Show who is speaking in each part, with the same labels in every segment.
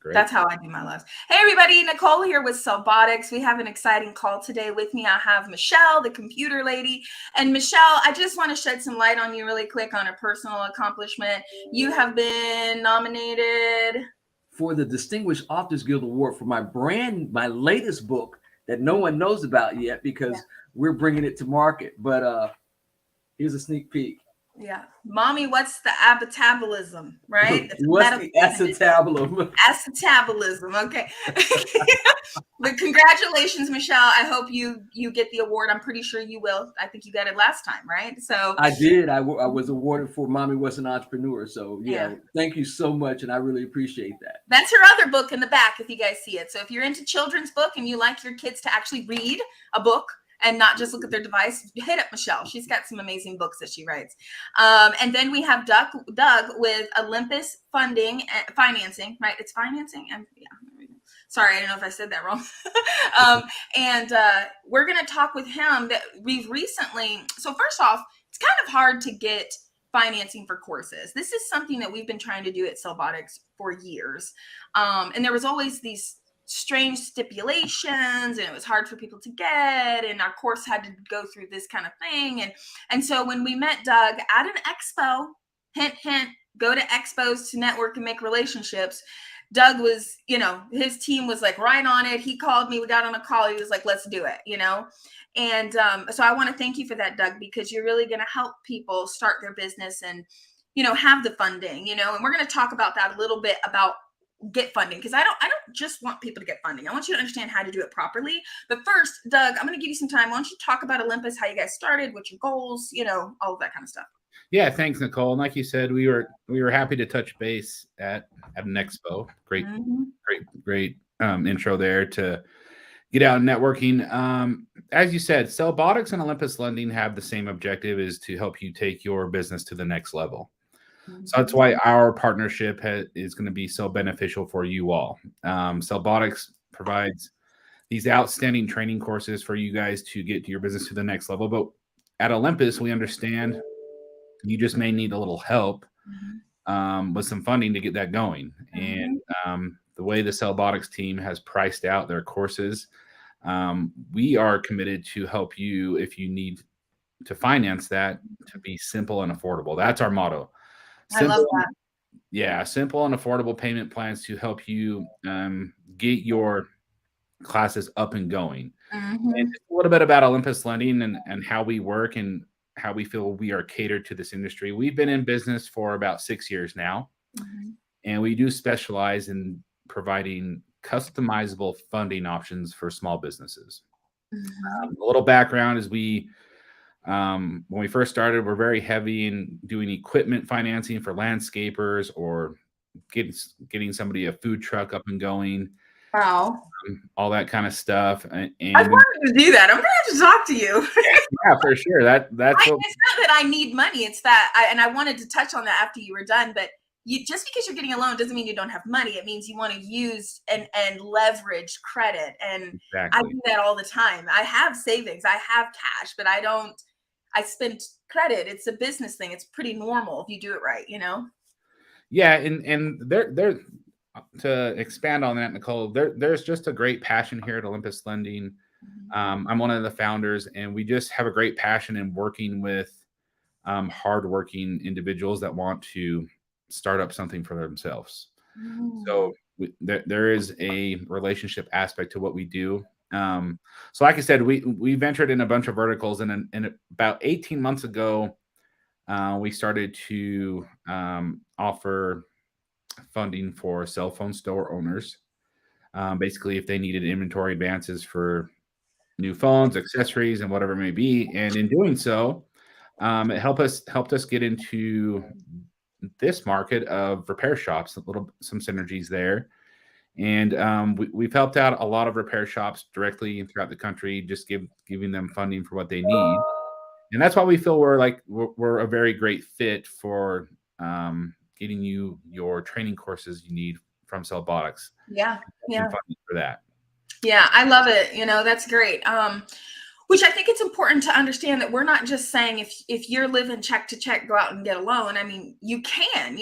Speaker 1: Great.
Speaker 2: That's how I do my lives. Hey, everybody. Nicole here with Cellbotics. We have an exciting call today with me. I have Michelle, the computer lady. And Michelle, I just want to shed some light on you really quick on a personal accomplishment. You have been nominated
Speaker 3: for the Distinguished Authors Guild Award for my latest book that no one knows about yet because we're bringing it to market. But here's a sneak peek.
Speaker 2: Yeah. Mommy, what's the acetabolism, right?
Speaker 3: What's the acetabulum?
Speaker 2: Acetabolism. Okay. But congratulations, Michelle. I hope you get the award. I'm pretty sure you will. I think you got it last time, right? So
Speaker 3: I did. I was awarded for Mommy Was an Entrepreneur. So yeah, thank you so much. And I really appreciate that.
Speaker 2: That's her other book in the back if you guys see it. So if you're into children's book and you like your kids to actually read a book, and not just look at their device, hit up Michelle. She's got some amazing books that she writes. And then we have Doug with Olympus financing, right? It's financing. And sorry, I don't know if I said that wrong. And we're going to talk with him that we've recently. So first off, it's kind of hard to get financing for courses. This is something that we've been trying to do at Cellbotics for years. And there was always these strange stipulations, and it was hard for people to get, and our course had to go through this kind of thing. And so when we met Doug at an expo, hint, hint, go to expos to network and make relationships, Doug was, his team was like right on it. He called me, we got on a call, he was like, let's do it, And so I want to thank you for that, Doug, because you're really going to help people start their business and, have the funding, and we're going to talk about that a little bit about get funding, because I don't just want people to get funding. I want you to understand how to do it properly. But first, Doug, I'm going to give you some time. Why don't you talk about Olympus, how you guys started, what your goals, all of that kind of stuff.
Speaker 1: Yeah, thanks, Nicole. And like you said, we were happy to touch base at an expo. Great intro there to get out networking. As you said, Cellbotics and Olympus Lending have the same objective, is to help you take your business to the next level. So that's why our partnership is going to be so beneficial for you all. Cellbotics provides these outstanding training courses for you guys to get your business to the next level. But at Olympus, we understand you just may need a little help with some funding to get that going. And the way the Cellbotics team has priced out their courses, we are committed to help you if you need to finance that to be simple and affordable. That's our motto.
Speaker 2: Simple, I love that.
Speaker 1: Yeah, simple and affordable payment plans to help you get your classes up and going. And just a little bit about Olympus Lending and how we work and how we feel we are catered to this industry. We've been in business for about 6 years now, and we do specialize in providing customizable funding options for small businesses. A little background is when we first started, we're very heavy in doing equipment financing for landscapers or getting somebody a food truck up and going.
Speaker 2: Wow.
Speaker 1: All that kind of stuff. And
Speaker 2: I wanted to do that. I'm going to have to talk to you.
Speaker 1: Yeah, for sure. That's
Speaker 2: it's not that I need money. It's that I wanted to touch on that after you were done, but just because you're getting a loan doesn't mean you don't have money. It means you want to use and leverage credit. And I do that all the time. I have savings, I have cash, but I spend credit. It's a business thing. It's pretty normal if you do it right,
Speaker 1: Yeah, and there to expand on that, Nicole, there's just a great passion here at Olympus Lending. I'm one of the founders, and we just have a great passion in working with hardworking individuals that want to start up something for themselves. So there is a relationship aspect to what we do. So like I said, we ventured in a bunch of verticals, and about 18 months ago, we started to offer funding for cell phone store owners. Basically, if they needed inventory advances for new phones, accessories, and whatever it may be. And in doing so, it helped us get into this market of repair shops, some synergies there. And we've helped out a lot of repair shops directly throughout the country, just giving them funding for what they need. And that's why we feel we're a very great fit for getting you your training courses you need from Cellbotics.
Speaker 2: Yeah.
Speaker 1: Funding for that.
Speaker 2: Yeah, I love it. That's great. Which I think it's important to understand that we're not just saying if you're living check to check, go out and get a loan. I mean, you can,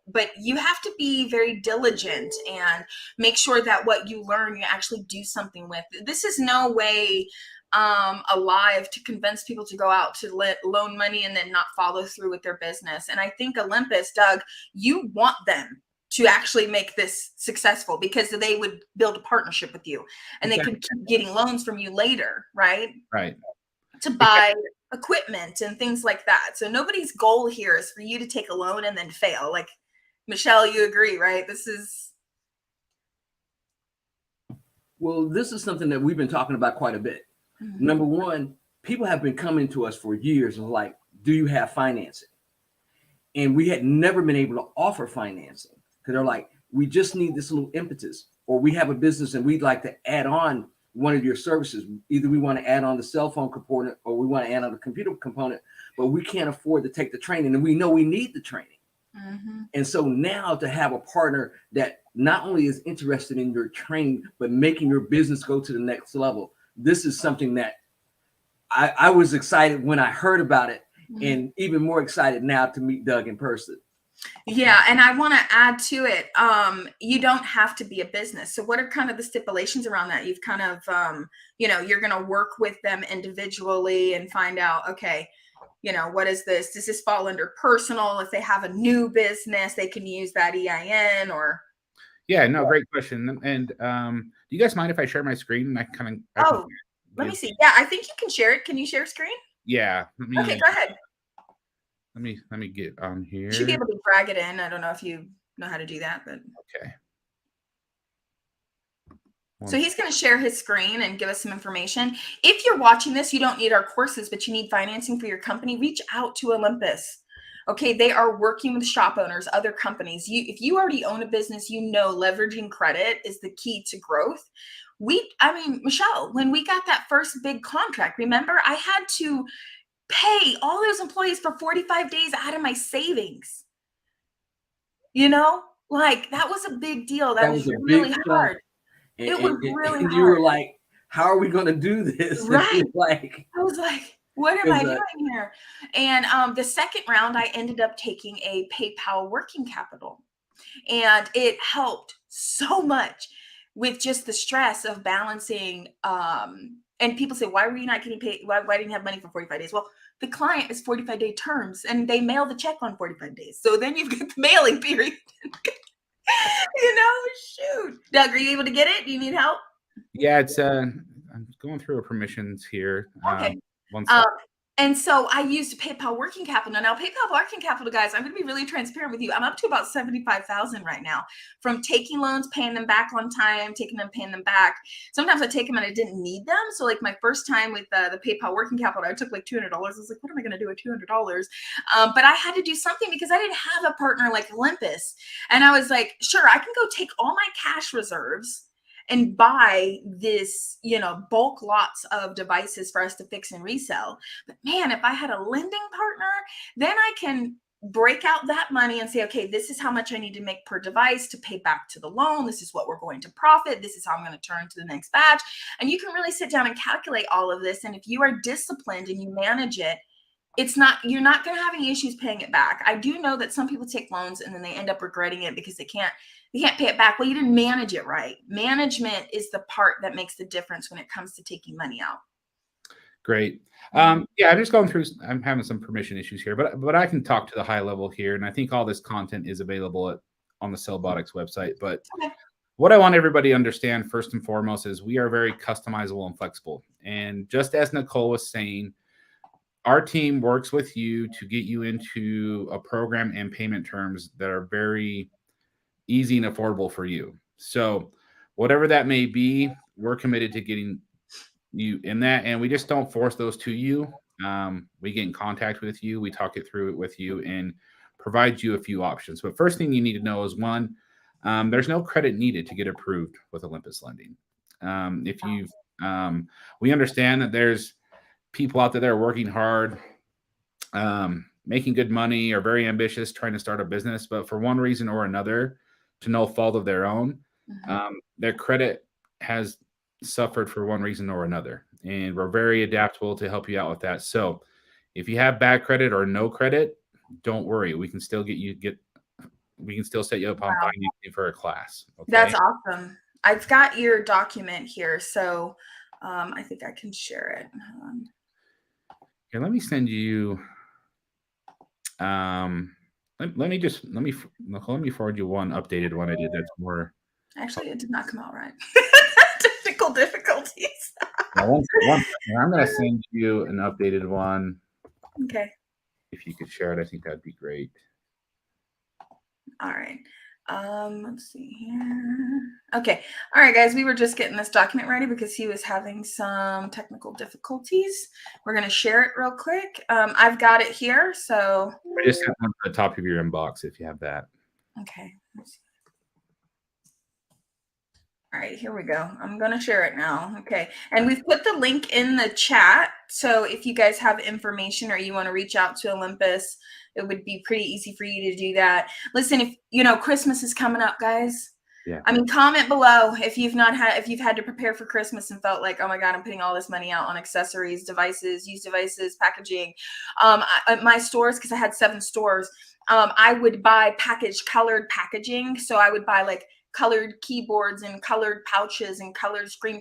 Speaker 2: but you have to be very diligent and make sure that what you learn, you actually do something with. This is no way alive to convince people to go out to loan money and then not follow through with their business. And I think Olympus, Doug, you want them to actually make this successful because they would build a partnership with you and they could keep getting loans from you later, right?
Speaker 1: Right.
Speaker 2: To buy equipment and things like that. So nobody's goal here is for you to take a loan and then fail. Like, Michelle, you agree, right?
Speaker 3: Well, this is something that we've been talking about quite a bit. Mm-hmm. Number one, people have been coming to us for years and like, do you have financing? And we had never been able to offer financing. Because they're like, we just need this little impetus, or we have a business and we'd like to add on one of your services. Either we want to add on the cell phone component or we want to add on the computer component, but we can't afford to take the training and we know we need the training. Mm-hmm. And so now to have a partner that not only is interested in your training, but making your business go to the next level. This is something that I was excited when I heard about it, mm-hmm. and even more excited now to meet Doug in person.
Speaker 2: Yeah. And I want to add to it. You don't have to be a business. So what are kind of the stipulations around that? You've kind of, you're going to work with them individually and find out, okay, what is this? Does this fall under personal? If they have a new business, they can use that EIN or.
Speaker 1: Yeah, no, great question. And do you guys mind if I share my screen?
Speaker 2: Let me see. Yeah, I think you can share it. Can you share screen?
Speaker 1: Yeah.
Speaker 2: Okay, go ahead.
Speaker 1: Let me get on here.
Speaker 2: You should be able to drag it in. I don't know if you know how to do that, but
Speaker 1: okay.
Speaker 2: So he's going to share his screen and give us some information. If you're watching this, you don't need our courses, but you need financing for your company, reach out to Olympus. Okay, they are working with shop owners, other companies. If you already own a business, leveraging credit is the key to growth. Michelle, when we got that first big contract, remember, I had to pay all those employees for 45 days out of my savings. That was a big deal. That was really hard. It was really hard.
Speaker 3: You were like, how are we going to do this?
Speaker 2: Right. I was like, what am I doing here? And the second round, I ended up taking a PayPal working capital. And it helped so much with just the stress of balancing. And people say, why were you not getting paid? Why didn't you have money for 45 days? Well, the client is 45-day terms and they mail the check on 45 days. So then you've got the mailing period. Shoot. Doug, are you able to get it? Do you need help?
Speaker 1: Yeah, it's I'm going through permissions here.
Speaker 2: Okay. And so I used PayPal working capital. Now, PayPal working capital, guys, I'm going to be really transparent with you. I'm up to about $75,000 right now from taking loans, paying them back on time, paying them back. Sometimes I take them and I didn't need them. So like my first time with the PayPal working capital, I took like $200. I was like, what am I going to do with $200? But I had to do something because I didn't have a partner like Olympus. And I was like, sure, I can go take all my cash reserves and buy this, bulk lots of devices for us to fix and resell. But man, if I had a lending partner, then I can break out that money and say, okay, this is how much I need to make per device to pay back to the loan. This is what we're going to profit. This is how I'm going to turn to the next batch. And you can really sit down and calculate all of this. And if you are disciplined and you manage it, you're not going to have any issues paying it back. I do know that some people take loans and then they end up regretting it because they can't pay it back. Well, you didn't manage it right. Management is the part that makes the difference when it comes to taking money out.
Speaker 1: Great. Yeah, I'm just going through, I'm having some permission issues here, but I can talk to the high level here. And I think all this content is available on the Sellbotics website. But what I want everybody to understand first and foremost is we are very customizable and flexible. And just as Nicole was saying, our team works with you to get you into a program and payment terms that are very easy and affordable for you. So whatever that may be, we're committed to getting you in that. And we just don't force those to you. We get in contact with you. We talk it through it with you and provide you a few options. But first thing you need to know is one, there's no credit needed to get approved with Olympus Lending. We understand that there's people out there that are working hard, making good money, are very ambitious, trying to start a business, but for one reason or another, to no fault of their own, their credit has suffered for one reason or another, and we're very adaptable to help you out with that. So if you have bad credit or no credit, don't worry. We can still we can still set you up on
Speaker 2: Wow.
Speaker 1: financing for a class. Okay.
Speaker 2: That's awesome. I've got your document here, so I think I can share it.
Speaker 1: Here, let me send you. Let me forward you one updated one I did that's more.
Speaker 2: Actually, it did not come out right. Technical difficulties.
Speaker 1: I'm going to send you an updated one.
Speaker 2: Okay.
Speaker 1: If you could share it, I think that'd be great.
Speaker 2: All right. Let's see here. Okay. All right, guys. We were just getting this document ready because he was having some technical difficulties. We're going to share it real quick. I've got it here. So
Speaker 1: I just sent one at the top of your inbox if you have that.
Speaker 2: okay. All right, here we go. I'm going to share it now. Okay. And we've put the link in the chat. So if you guys have information or you want to reach out to Olympus, it would be pretty easy for you to do that. Listen, if you know Christmas is coming up, guys.
Speaker 1: Yeah.
Speaker 2: I mean, comment below if you've had to prepare for Christmas and felt like, oh my God, I'm putting all this money out on accessories, devices, used devices, packaging. At my stores, because I had 7 stores, I would buy colored packaging. So I would buy like colored keyboards and colored pouches and colored screen,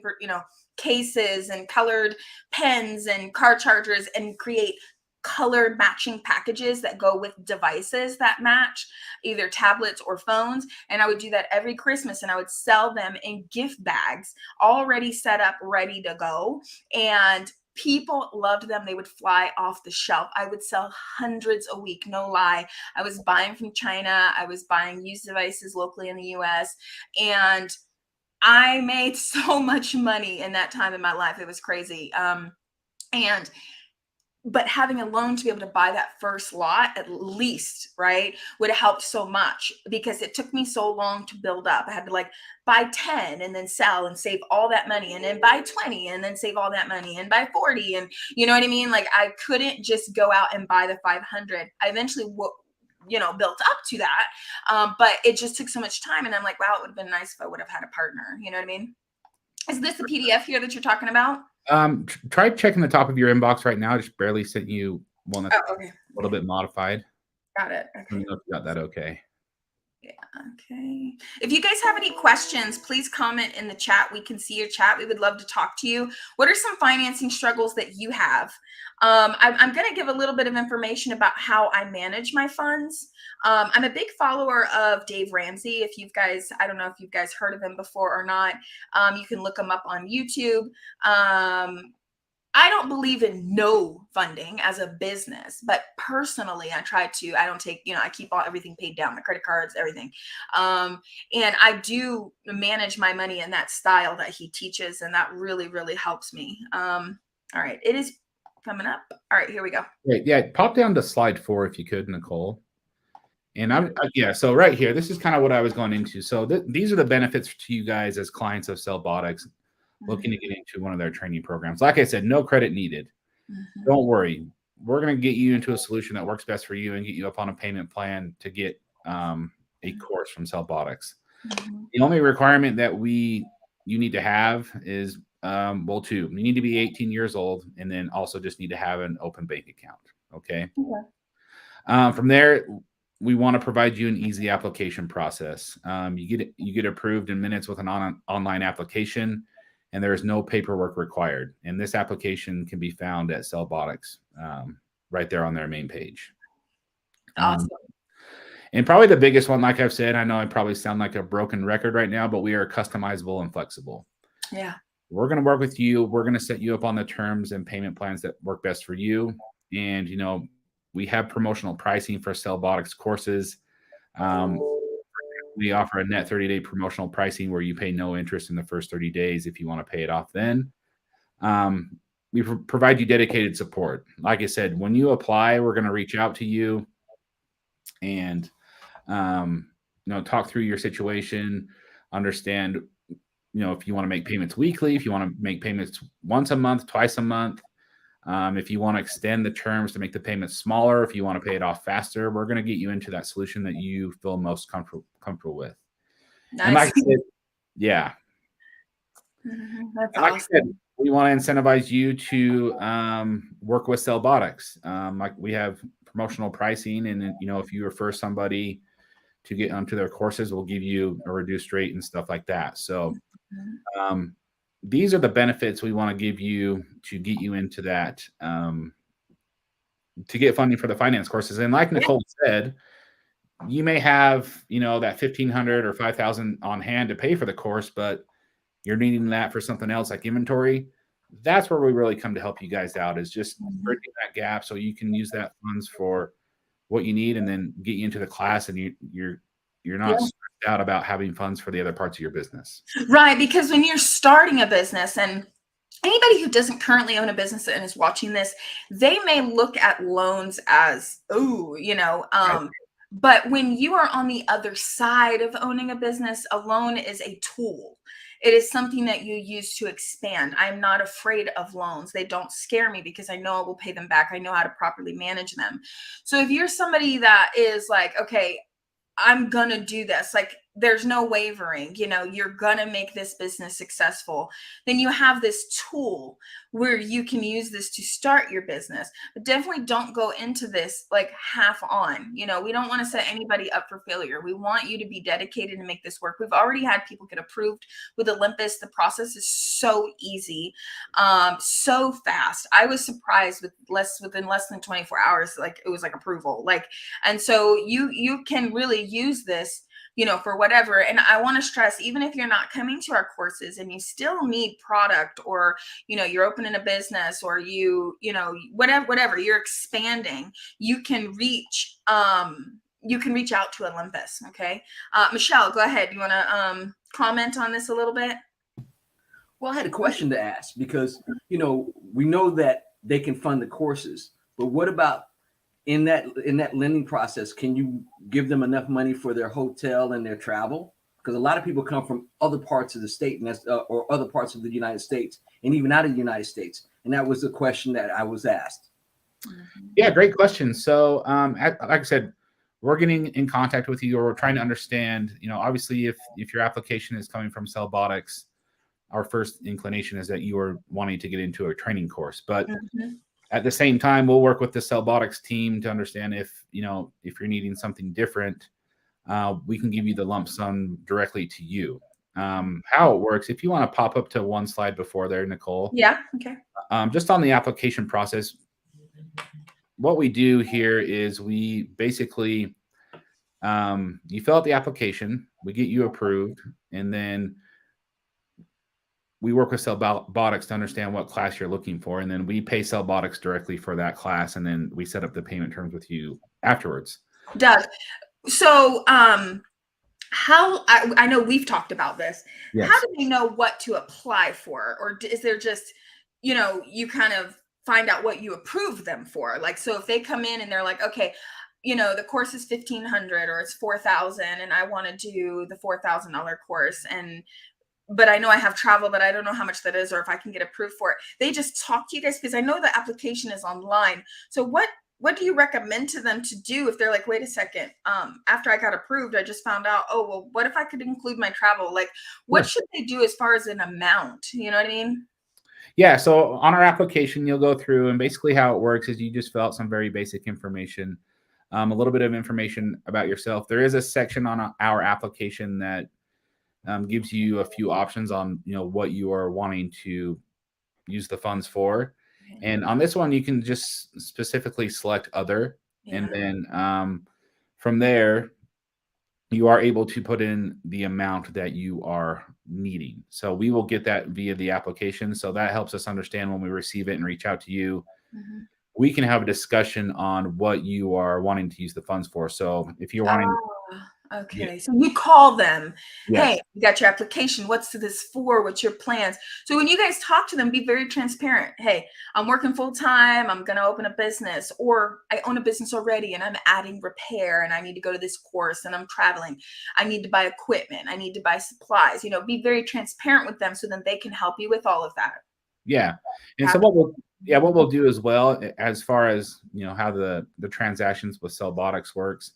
Speaker 2: cases and colored pens and car chargers, and create colored matching packages that go with devices that match either tablets or phones. And I would do that every Christmas, and I would sell them in gift bags already set up, ready to go. And people loved them. They would fly off the shelf. I would sell hundreds a week. No lie. I was buying from China. I was buying used devices locally in the US. And I made so much money in that time in my life. It was crazy. But having a loan to be able to buy that first lot, at least, right, would have helped so much, because it took me so long to build up. I had to like buy 10 and then sell and save all that money, and then buy 20 and then save all that money, and buy 40. And you know what I mean? Like, I couldn't just go out and buy the 500. I eventually built up to that. But it just took so much time. And I'm like, wow, it would have been nice if I would have had a partner. You know what I mean? Is this the PDF here that you're talking about?
Speaker 1: Try checking the top of your inbox right now. I just barely sent you one that's
Speaker 2: okay.
Speaker 1: a little bit modified.
Speaker 2: Got it. Okay.
Speaker 1: Let me know if you got that okay.
Speaker 2: Yeah, okay. If you guys have any questions, please comment in the chat. We can see your chat. We would love to talk to you. What are some financing struggles that you have? I'm going to give a little bit of information about how I manage my funds. I'm a big follower of Dave Ramsey. I don't know if you guys heard of him before or not. You can look him up on YouTube. I don't believe in no funding as a business, but personally, I don't take, I keep everything paid down, my credit cards, everything. And I do manage my money in that style that he teaches. And that really, really helps me. All right. It is coming up. All right, here we go.
Speaker 1: Great. Yeah. Pop down to slide 4 if you could, Nicole. And so right here, this is kind of what I was going into. So these are the benefits to you guys as clients of Cellbotics, looking to get into one of their training programs. Like I said, no credit needed.
Speaker 2: Mm-hmm.
Speaker 1: Don't worry. We're going to get you into a solution that works best for you and get you up on a payment plan to get a course from Cellbotics.
Speaker 2: Mm-hmm.
Speaker 1: The only requirement that you need to have is, two. You need to be 18 years old, and then also just need to have an open bank account. Okay. From there, we want to provide you an easy application process. You get approved in minutes with an online application, and there is no paperwork required. And this application can be found at Cellbotics, right there on their main page.
Speaker 2: Awesome.
Speaker 1: And probably the biggest one, like I've said, I know I probably sound like a broken record right now, but we are customizable and flexible.
Speaker 2: Yeah.
Speaker 1: We're going to work with you. We're going to set you up on the terms and payment plans that work best for you. And, we have promotional pricing for Cellbotics courses. We offer a net 30-day promotional pricing where you pay no interest in the first 30 days if you want to pay it off then. We provide you dedicated support. Like I said, when you apply, we're going to reach out to you and talk through your situation, understand, if you want to make payments weekly, if you want to make payments once a month, twice a month. If you want to extend the terms to make the payments smaller, if you want to pay it off faster, we're going to get you into that solution that you feel most comfortable with.
Speaker 2: Nice.
Speaker 1: And like I said, yeah.
Speaker 2: That's
Speaker 1: And like I said,
Speaker 2: awesome.
Speaker 1: we want to incentivize you to work with Cellbotics. Like we have promotional pricing, and if you refer somebody to get onto their courses, we'll give you a reduced rate and stuff like that. So um, these are the benefits we want to give you to get you into that, to get funding for the finance courses. And like Nicole said, you may have that 1,500 or 5,000 on hand to pay for the course, but you're needing that for something else like inventory. That's where we really come to help you guys out, is just bridging that gap so you can use that funds for what you need and then get you into the class, and you're not stressed out about having funds for the other parts of your business.
Speaker 2: Right, because when you're starting a business, and anybody who doesn't currently own a business and is watching this, they may look at loans as,
Speaker 1: Right.
Speaker 2: but when you are on the other side of owning a business, a loan is a tool. It is something that you use to expand. I'm not afraid of loans. They don't scare me because I know I will pay them back. I know how to properly manage them. So if you're somebody that is like, okay, I'm going to do this, like there's no wavering, you're going to make this business successful, then you have this tool where you can use this to start your business. But definitely don't go into this like half on. We don't want to set anybody up for failure. We want you to be dedicated and make this work. We've already had people get approved with Olympus. The process is so easy, so fast. I was surprised within less than 24 hours, like it was like approval, and so you can really use this for whatever. And I want to stress, even if you're not coming to our courses and you still need product, or you're opening a business, or whatever you're expanding, you can reach out to Olympus. Okay. Michelle, go ahead. You want to comment on this a little bit?
Speaker 3: Well, I had a question to ask, because we know that they can fund the courses, but what about in that lending process? Can you give them enough money for their hotel and their travel? Because a lot of people come from other parts of the state, and or other parts of the United States, and even out of the United States. And that was the question that I was asked.
Speaker 1: Yeah, great question. So, like I said, we're getting in contact with you, or we're trying to understand. Obviously, if your application is coming from Cellbotics, our first inclination is that you are wanting to get into a training course, but at the same time, we'll work with the Cellbotics team to understand if you're needing something different, we can give you the lump sum directly to you. How it works, if you want to pop up to one slide before there, Nicole.
Speaker 2: Yeah. Okay.
Speaker 1: Just on the application process, what we do here is we basically, you fill out the application, we get you approved, and then we work with Cellbotics to understand what class you're looking for, and then we pay Cellbotics directly for that class, and then we set up the payment terms with you afterwards.
Speaker 2: Doug, so how I know we've talked about this.
Speaker 1: Yes.
Speaker 2: How do they know what to apply for, or is there just you kind of find out what you approve them for? Like, so if they come in and they're like, okay, the course is $1,500 or it's 4,000, and I want to do the $4,000 course, but I know I have travel, but I don't know how much that is, or if I can get approved for it. They just talk to you guys, because I know the application is online. So what do you recommend to them to do if they're like, wait a second, after I got approved, I just found out, oh, well, what if I could include my travel? Like, what should they do as far as an amount? You know what I mean?
Speaker 1: Yeah. So on our application, you'll go through, and basically how it works is you just fill out some very basic information, a little bit of information about yourself. There is a section on our application that gives you a few options on what you are wanting to use the funds for, and on this one you can just specifically select other, and then from there you are able to put in the amount that you are needing. So we will get that via the application, so that helps us understand when we receive it and reach out to you. We can have a discussion on what you are wanting to use the funds for. So if you're wanting
Speaker 2: Okay. So you call them,
Speaker 1: Yes.
Speaker 2: hey, you got your application. What's this for? What's your plans? So when you guys talk to them, be very transparent. Hey, I'm working full time. I'm going to open a business, or I own a business already and I'm adding repair, and I need to go to this course, and I'm traveling. I need to buy equipment. I need to buy supplies. Be very transparent with them so then they can help you with all of that.
Speaker 1: Yeah. And so what we'll do as well, as far as how the transactions with Cellbotics works,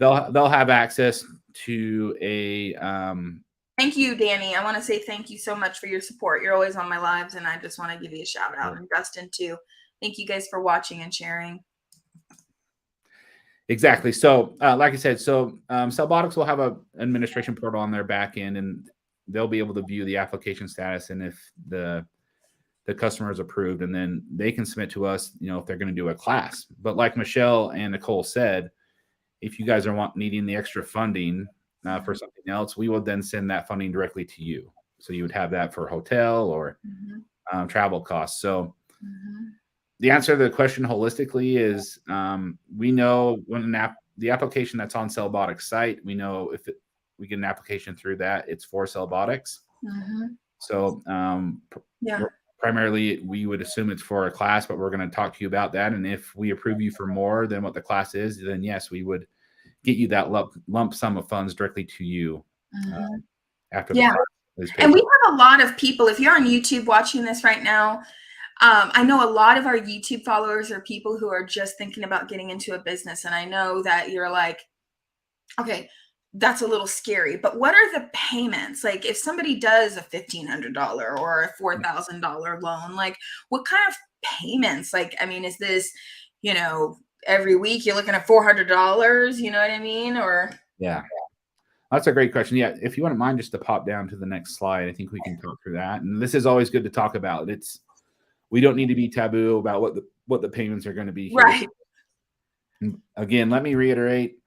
Speaker 1: they'll have access to a
Speaker 2: Thank you, Danny. I want to say thank you so much for your support. You're always on my lives, and I just want to give you a shout out. And Dustin, too. Thank you guys for watching and sharing.
Speaker 1: Exactly. So, like I said, so Cellbotics will have a administration portal on their back end, and they'll be able to view the application status and if the customer is approved, and then they can submit to us, if they're going to do a class. But like Michelle and Nicole said, if you guys are needing the extra funding for something else, we will then send that funding directly to you. So you would have that for hotel or travel costs. So the answer to the question holistically is we know when the application that's on Cellbotics site, we know if we get an application through that, it's for Cellbotics. So primarily we would assume it's for a class, but we're going to talk to you about that. And if we approve you for more than what the class is, then yes, we would get you that lump sum of funds directly to you after the class is paid.
Speaker 2: And we have a lot of people, if you're on YouTube watching this right now, I know a lot of our YouTube followers are people who are just thinking about getting into a business. And I know that you're like, okay, that's a little scary, but what are the payments? Like if somebody does a $1,500 or a $4,000 loan, like what kind of payments? Like, I mean, is this, every week you're looking at $400, you know what I mean? Or
Speaker 1: yeah, that's a great question. Yeah. If you wouldn't mind just to pop down to the next slide, I think we can talk through that. And this is always good to talk about. We don't need to be taboo about what the payments are going to be here.
Speaker 2: Right.
Speaker 1: Again, let me reiterate,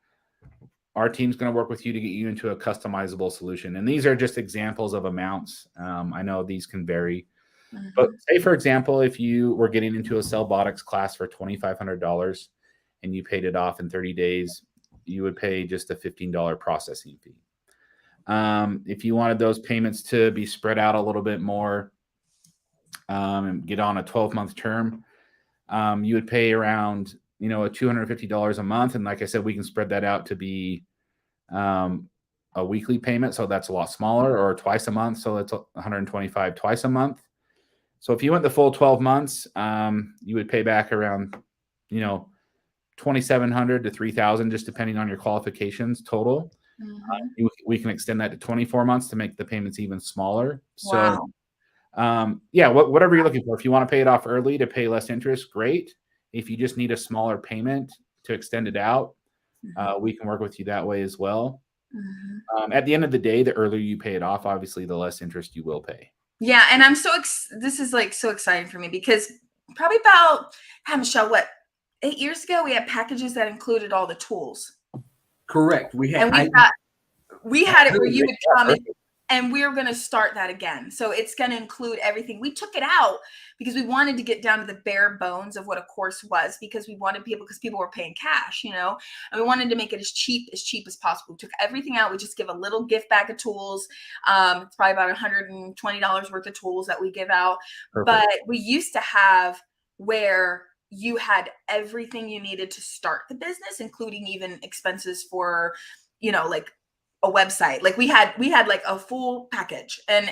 Speaker 1: our team's going to work with you to get you into a customizable solution. And these are just examples of amounts. I know these can vary, but say, for example, if you were getting into a Cellbotics class for $2,500 and you paid it off in 30 days, you would pay just a $15 processing fee. If you wanted those payments to be spread out a little bit more and get on a 12-month term, you would pay around $250 a month. And like I said, we can spread that out to be a weekly payment. So that's a lot smaller, or twice a month. So that's $125 twice a month. So if you went the full 12 months, you would pay back around, $2,700 to $3,000, just depending on your qualifications total. We can extend that to 24 months to make the payments even smaller. So whatever you're looking for. If you want to pay it off early to pay less interest, great. If you just need a smaller payment to extend it out, we can work with you that way as well. At the end of the day, the earlier you pay it off, obviously, the less interest you will pay.
Speaker 2: Yeah. And I'm this is like so exciting for me because probably about, Michelle, 8 years ago, we had packages that included all the tools.
Speaker 3: Correct. We had
Speaker 2: it where you would come in, and we're going to start that again. So it's going to include everything. We took it out because we wanted to get down to the bare bones of what a course was, because we wanted because people were paying cash, and we wanted to make it as cheap as possible. We took everything out. We just give a little gift bag of tools. It's probably about $120 worth of tools that we give out. Perfect. But we used to have where you had everything you needed to start the business, including even expenses for, like a website. Like we had like a full package, and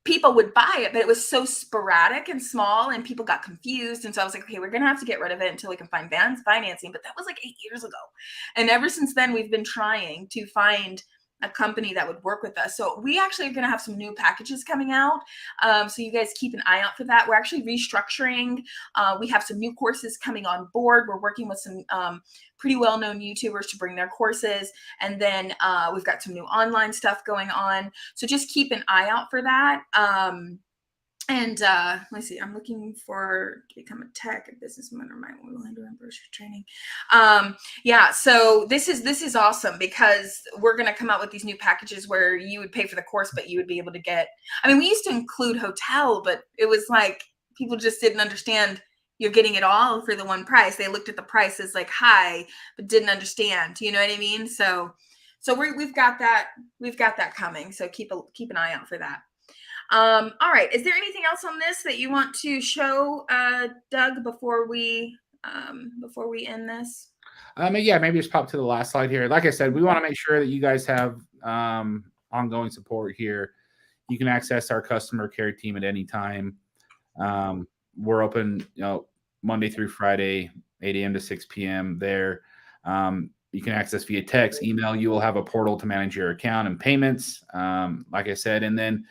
Speaker 2: people would buy it, but it was so sporadic and small, and people got confused. And so I was like, okay, we're going to have to get rid of it until we can find financing. But that was like 8 years ago. And ever since then, we've been trying to find a company that would work with us. So we actually are going to have some new packages coming out. So you guys keep an eye out for that. We're actually restructuring. We have some new courses coming on board. We're working with some pretty well-known YouTubers to bring their courses. And then we've got some new online stuff going on. So just keep an eye out for that. Let's see, I'm looking to become a tech, a businessman, or my will do anniversary training. So this is awesome, because we're going to come out with these new packages where you would pay for the course, but you would be able to get, we used to include hotel, but it was like, people just didn't understand you're getting it all for the one price. They looked at the price as like high, but didn't understand, you know what I mean? So we've got that coming. So keep an eye out for that. All right. Is there anything else on this that you want to show, Doug, before we end this?
Speaker 1: Maybe just pop to the last slide here. Like I said, we want to make sure that you guys have ongoing support here. You can access our customer care team at any time. We're open, Monday through Friday, 8 a.m. to 6 p.m. there. you can access via text, email. You will have a portal to manage your account and payments, like I said. And then,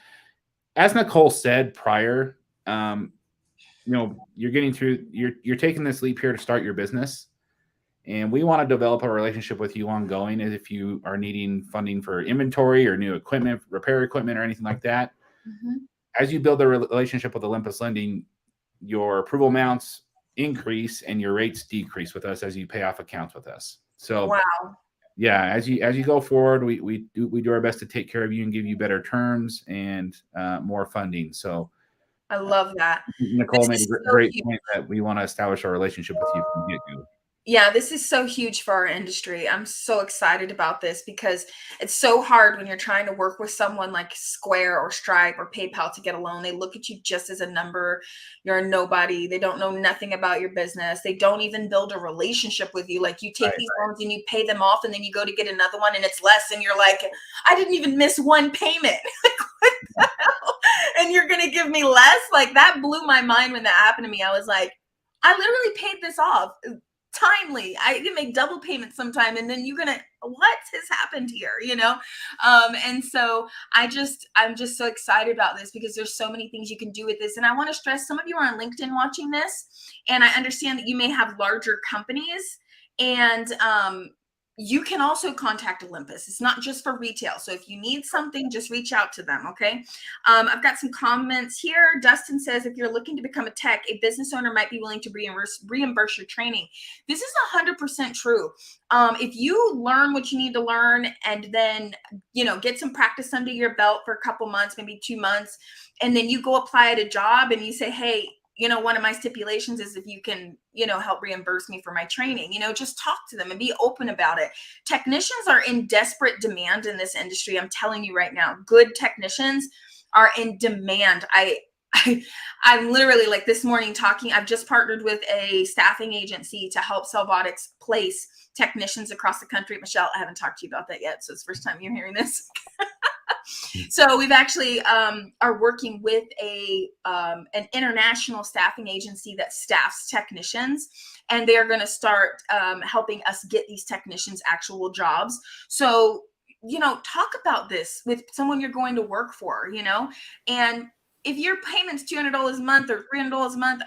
Speaker 1: as Nicole said prior, you're getting through. You're taking this leap here to start your business, and we want to develop a relationship with you ongoing. As if you are needing funding for inventory or new equipment, repair equipment, or anything like that. As you build a relationship with Olympus Lending, your approval amounts increase and your rates decrease with us as you pay off accounts with us. So,
Speaker 2: wow.
Speaker 1: yeah, as you go forward, we do our best to take care of you and give you better terms and more funding. So,
Speaker 2: I love that.
Speaker 1: Nicole
Speaker 2: This
Speaker 1: made
Speaker 2: is
Speaker 1: a
Speaker 2: so
Speaker 1: great
Speaker 2: huge.
Speaker 1: point that we want to establish our relationship with you from the get-go.
Speaker 2: Yeah, this is so huge for our industry. I'm so excited about this because it's so hard when you're trying to work with someone like Square or Stripe or PayPal to get a loan. They look at you just as a number. You're a nobody. They don't know nothing about your business. They don't even build a relationship with you. Like, you take these loans and you pay them off, and then you go to get another one and it's less, and you're like, I didn't even miss one payment. Like, what the hell? And you're going to give me less? Like, that blew my mind when that happened to me. I was like, I literally paid this off timely. I can make double payments sometime, and then what has happened here, and so I'm just so excited about this because there's so many things you can do with this. And I want to stress, some of you are on LinkedIn watching this, and I understand that you may have larger companies, and you can also contact Olympus. It's not just for retail. So if you need something, just reach out to them. Okay. I've got some comments here. Dustin says, if you're looking to become a tech, a business owner might be willing to reimburse your training. This is 100% true. If you learn what you need to learn, and then, get some practice under your belt for a couple months, maybe 2 months, and then you go apply at a job and you say, hey, one of my stipulations is if you can, help reimburse me for my training, just talk to them and be open about it. Technicians are in desperate demand in this industry. I'm telling you right now, good technicians are in demand. I'm literally, like, this morning I've just partnered with a staffing agency to help Cellbotics place technicians across the country. Michelle, I haven't talked to you about that yet, so it's the first time you're hearing this. So we've actually are working with an international staffing agency that staffs technicians, and they're going to start helping us get these technicians actual jobs. So, talk about this with someone you're going to work for, and if your payment's $200 a month or $300 a month,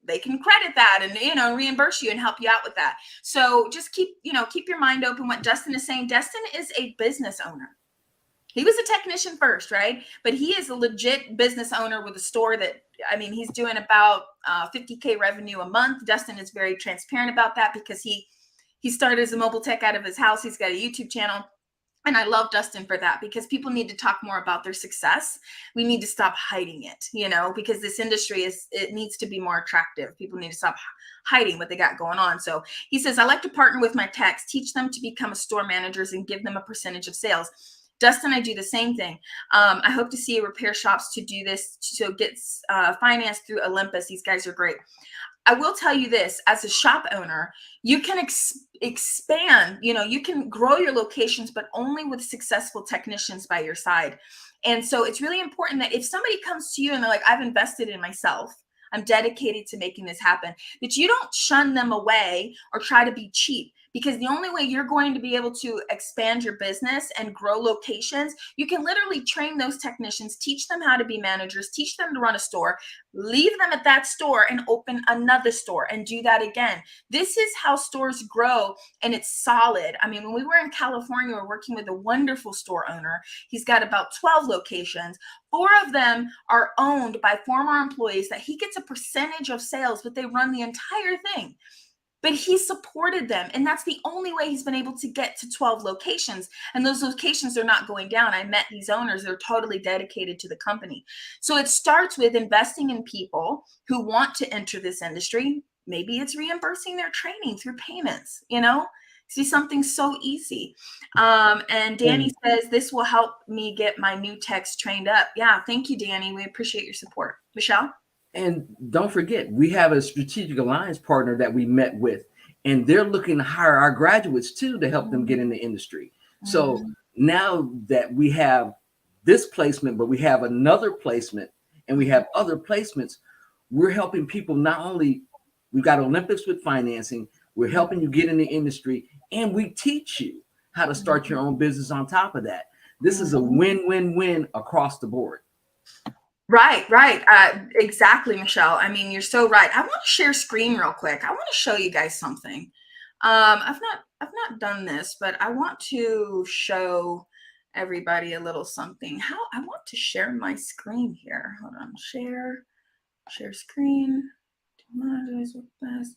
Speaker 2: they can credit that and, reimburse you and help you out with that. So just keep your mind open. What Dustin is saying, Dustin is a business owner. He was a technician first, right? But he is a legit business owner with a store that, he's doing about 50K revenue a month. Dustin is very transparent about that because he started as a mobile tech out of his house. He's got a YouTube channel. And I love Dustin for that, because people need to talk more about their success. We need to stop hiding it, because this industry it needs to be more attractive. People need to stop hiding what they got going on. So he says, I like to partner with my techs, teach them to become store managers and give them a percentage of sales. Dustin, I do the same thing. I hope to see repair shops to do this, to get financed through Olympus. These guys are great. I will tell you this, as a shop owner, you can expand, you can grow your locations, but only with successful technicians by your side. And so it's really important that if somebody comes to you and they're like, I've invested in myself, I'm dedicated to making this happen, that you don't shun them away or try to be cheap. Because the only way you're going to be able to expand your business and grow locations, you can literally train those technicians, teach them how to be managers, teach them to run a store, leave them at that store and open another store and do that again. This is how stores grow, and it's solid. When we were in California, we were working with a wonderful store owner. He's got about 12 locations. 4 of them are owned by former employees that he gets a percentage of sales, but they run the entire thing. But he supported them. And that's the only way he's been able to get to 12 locations. And those locations are not going down. I met these owners. They're totally dedicated to the company. So it starts with investing in people who want to enter this industry. Maybe it's reimbursing their training through payments, See, something so easy. And Danny says, this will help me get my new techs trained up. Yeah, thank you, Danny. We appreciate your support. Michelle?
Speaker 3: And don't forget, we have a strategic alliance partner that we met with, and they're looking to hire our graduates too to help them get in the industry. So now that we have this placement, but we have another placement and we have other placements, we're helping people. Not only we've got Olympus with financing, We're helping you get in the industry, and we teach you how to start your own business on top of that. This is a win-win-win across the board.
Speaker 2: Right. Exactly, Michelle. I mean, you're so right. I want to share screen real quick. I want to show you guys something. I've not done this, but I want to show everybody a little something. How I want to share my screen here. Hold on, share screen. Demonetize with this.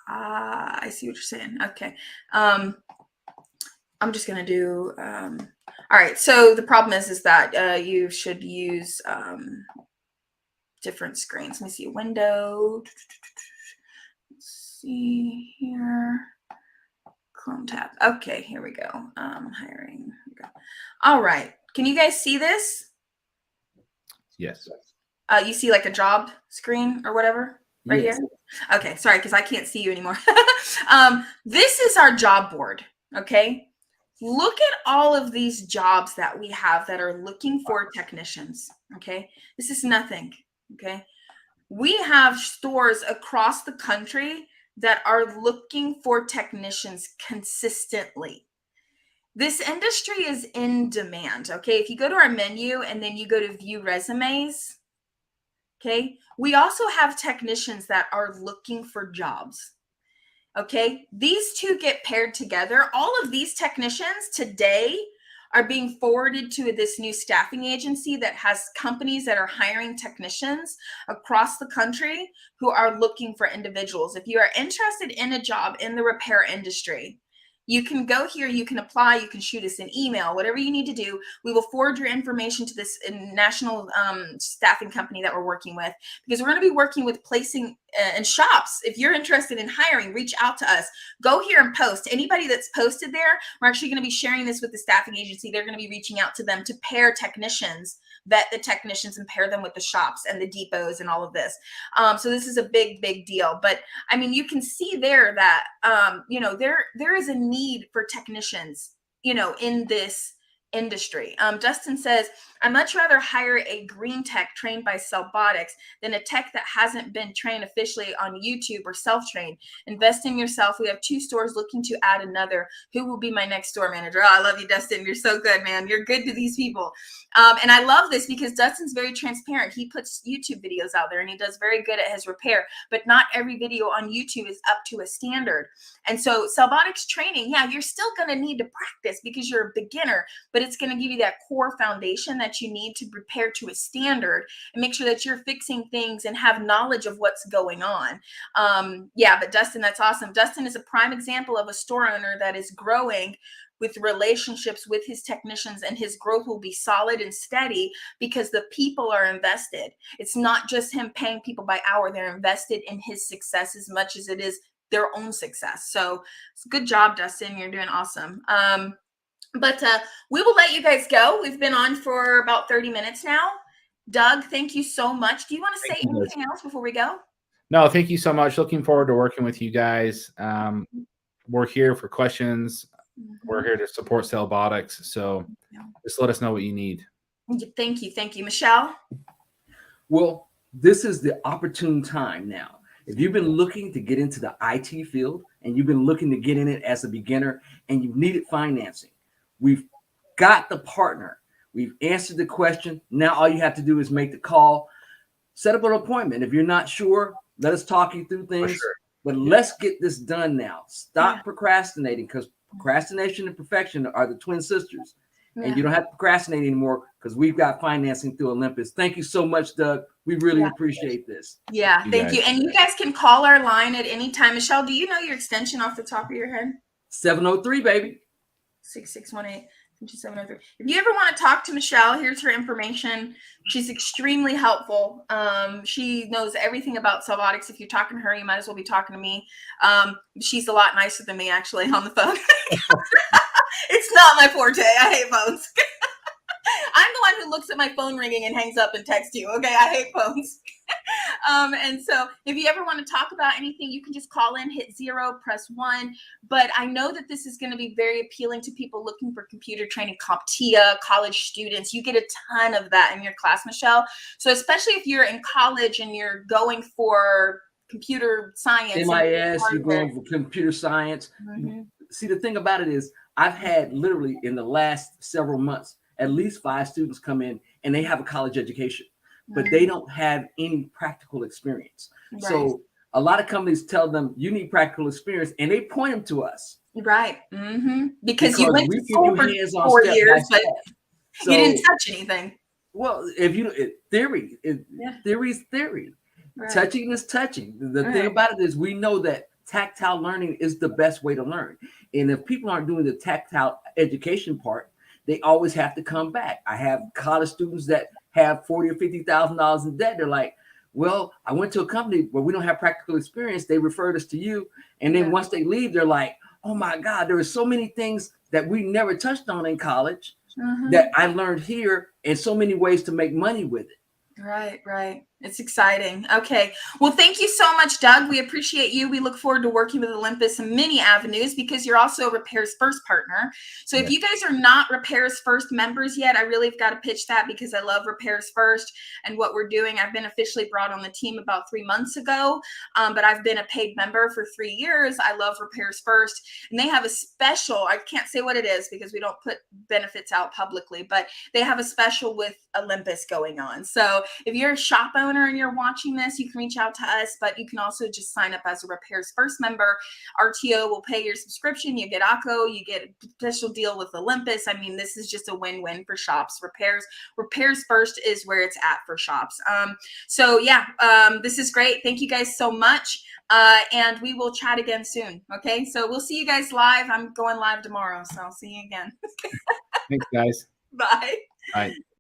Speaker 2: I see what you're saying. Okay. I'm just gonna do. All right. So the problem is that you should use different screens. Let me see. Window. Let's see here. Chrome tab. Okay, here we go. Hiring. Here we go. All right. Can you guys see this?
Speaker 1: Yes.
Speaker 2: You see like a job screen or whatever right
Speaker 3: Yes.
Speaker 2: here? Okay, sorry, because I can't see you anymore. This is our job board. Okay. Look at all of these jobs that we have that are looking for technicians. Okay. This is nothing. Okay. We have stores across the country that are looking for technicians consistently. This industry is in demand. Okay. If you go to our menu and then you go to view resumes, okay, we also have technicians that are looking for jobs. Okay. These two get paired together. All of these technicians today are being forwarded to this new staffing agency that has companies that are hiring technicians across the country who are looking for individuals. If you are interested in a job in the repair industry, you can go here, you can apply, you can shoot us an email, whatever you need to do. We will forward your information to this national staffing company that we're working with, because we're going to be working with placing in shops. If you're interested in hiring, reach out to us. Go here and post. Anybody that's posted there, we're actually going to be sharing this with the staffing agency. They're going to be reaching out to them to pair technicians, vet the technicians and pair them with the shops and the depots and all of this. So this is a big, big deal. But I mean, you can see there that, there is a need for technicians, in this industry. Dustin says, I'd much rather hire a green tech trained by Cellbotics than a tech that hasn't been trained officially on YouTube or self-trained. Invest in yourself. We have 2 stores looking to add another. Who will be my next store manager? Oh, I love you, Dustin. You're so good, man. You're good to these people. And I love this because Dustin's very transparent. He puts YouTube videos out there and he does very good at his repair, but not every video on YouTube is up to a standard. And so Cellbotics training, yeah, you're still going to need to practice because you're a beginner, but it's going to give you that core foundation that you need to prepare to a standard and make sure that you're fixing things and have knowledge of what's going on. Yeah, but Dustin, that's awesome. Dustin is a prime example of a store owner that is growing with relationships with his technicians, and his growth will be solid and steady because the people are invested. It's not just him paying people by hour. They're invested in his success as much as it is their own success. So good job, Dustin. You're doing awesome. But we will let you guys go. We've been on for about 30 minutes now. Doug, thank you so much. Do you want to say anything else before we go?
Speaker 1: No, thank you so much. Looking forward to working with you guys. We're here for questions. We're here to support Cellbotics. So just let us know what you need.
Speaker 2: Thank you. Thank you. Michelle?
Speaker 3: Well, this is the opportune time now. If you've been looking to get into the IT field and you've been looking to get in it as a beginner and you've needed financing, we've got the partner. We've answered the question. Now all you have to do is make the call, set up an appointment. If you're not sure, let us talk you through things.
Speaker 1: Sure.
Speaker 3: But let's get this done now. Stop procrastinating, because procrastination and perfection are the twin sisters. And you don't have to procrastinate anymore because we've got financing through Olympus. Thank you so much, Doug. We really appreciate this.
Speaker 2: Yeah, thank you. And you guys can call our line at any time. Michelle, do you know your extension off the top of your head?
Speaker 3: 703, baby.
Speaker 2: 6618. 5703. If you ever want to talk to Michelle, here's her information. She's extremely helpful. She knows everything about Cellbotics. If you're talking to her, you might as well be talking to me. She's a lot nicer than me, actually, on the phone. It's not my forte. I hate phones. I'm the one who looks at my phone ringing and hangs up and texts you. Okay, I hate phones. And so if you ever want to talk about anything, you can just call in, hit 0, press 1. But I know that this is going to be very appealing to people looking for computer training, CompTIA, college students. You get a ton of that in your class, Michelle. So especially if you're in college and you're going for computer science. and
Speaker 3: MIS, you're
Speaker 2: hardware.
Speaker 3: going for computer science.
Speaker 2: Mhm.
Speaker 3: See, the thing about it is, I've had literally in the last several months, at least 5 students come in and they have a college education, but they don't have any practical experience.
Speaker 2: Right.
Speaker 3: So a lot of companies tell them you need practical experience, and they point them to us.
Speaker 2: Right. Because you went
Speaker 3: we
Speaker 2: to
Speaker 3: give
Speaker 2: school
Speaker 3: you
Speaker 2: for
Speaker 3: hands-on
Speaker 2: 4
Speaker 3: step by
Speaker 2: years, but
Speaker 3: step. So,
Speaker 2: you didn't touch anything.
Speaker 3: well, if you theory,
Speaker 2: Yeah.
Speaker 3: theory is theory.
Speaker 2: Right.
Speaker 3: Touching is touching. The thing
Speaker 2: Right.
Speaker 3: about it is, we know that tactile learning is the best way to learn. And if people aren't doing the tactile education part, they always have to come back. I have college students that have $40,000 or $50,000 in debt. They're like, well, I went to a company where we don't have practical experience. They referred us to you. And then
Speaker 2: Yeah.
Speaker 3: once they leave, they're like, oh my God, there are so many things that we never touched on in college that I learned here, and so many ways to make money with it.
Speaker 2: Right. It's exciting. Okay. Well, thank you so much, Doug. We appreciate you. We look forward to working with Olympus in many avenues because you're also a Repairs First partner. So if you guys are not Repairs First members yet, I really have got to pitch that because I love Repairs First and what we're doing. I've been officially brought on the team about 3 months ago, but I've been a paid member for 3 years. I love Repairs First, and they have a special, I can't say what it is because we don't put benefits out publicly, but they have a special with Olympus going on. So if you're a shop owner and you're watching this, you can reach out to us, but you can also just sign up as a Repairs First member. RTO will pay your subscription. You get ACO, you get a special deal with Olympus. I mean, this is just a win-win for shops. Repairs First is where it's at for shops. So yeah, this is great. Thank you guys so much. And we will chat again soon. Okay. So we'll see you guys live. I'm going live tomorrow. So I'll see you again.
Speaker 1: Thanks, guys.
Speaker 2: Bye.
Speaker 1: Bye.